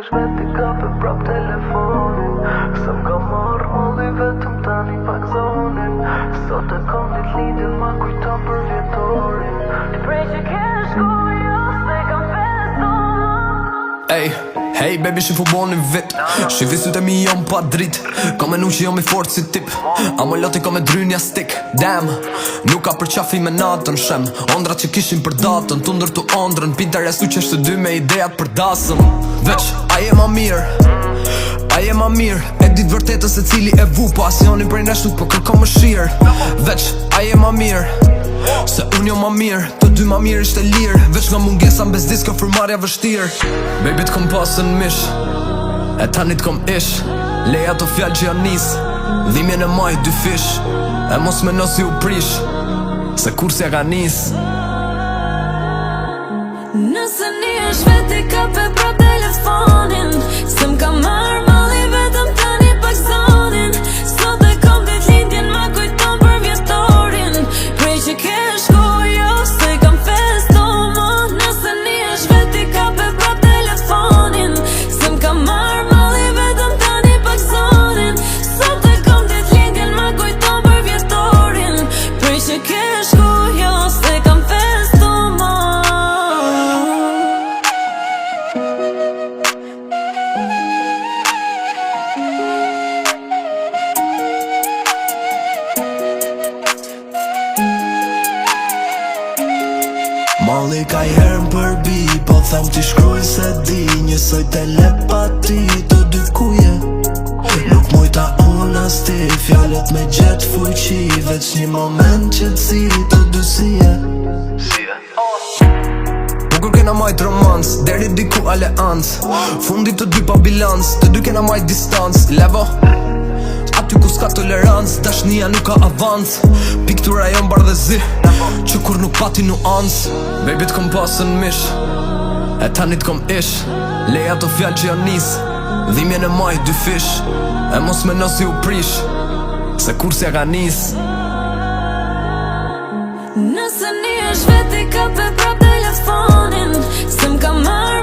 është veti kape prap telefonin. Se m'ka marrë molli vetëm tani pak zonin. Sot e kom dit lidin ma kujton për vjetorin. Ti prej që kesh kujo se kam feston. Ej, hey baby shifu boni vit. Shifi syt e mi jom pa drit. Ka menu që jom i fort si tip. Amo loti ka me drynja stik. Damn, nuk ka për qafi me natën shem. Ondra që kishin për datën, tundër tu ondrën. Pinterestu që është të dy me idejat për dasëm. Veç, aje ma mirë, aje ma mirë. E dit vërtetës se cili e vu. Pasionin prej nesh nuk për kërko më shirë. Veç, aje ma mirë, se unë jo ma mirë. Të dy ma mirë ishte lirë. Veç nga mungesa mbes disko fërmarja vështirë. Baby t'kom pasën mish, e tani t'kom ish. Leja të fjallë që janë nis, dhimjen e maj dy fish. E mos me nësi u prish, se kursja ka nis. Nëse një është veti kape prap telefonin. Se m'ka marrë molli vetëm tani pak zonin. Sot e kom dit lindjen ma kujton për vjetorin. Prej që kesh kujo se kam feston mo. Nëse një është veti kape prap telefonin. Se m'ka marrë molli vetëm tani pak zonin. Sot e kom dit lindjen ma kujton për vjetorin. Prej që kesh kujo se kam feston mo. Molli ka herën për bi, po them t'i shkruaj se di. Njësoj telepati të dy kuje. Nuk mujta unë as ti, fjallet me gjetë fuqi. Veç një moment qëtësi të dy sije. Bukur kena majt romans, deri diku aleans. Fundit të dy pa bilans, të dy kena majt distans. Levo, aty ku s'ka tolerans, dashnia nuk ka avans. Piktura jon bardhezi, që kur nuk pati nuans. Baby t'kom pasën mish, e tani t'kom ish. Leja të fjallë që janë nis, dhimjen e maj dy fish. E mos me nësi u prish, se kursja ka nis. Nëse një është veti kape prap telefonin. Se m'ka marrë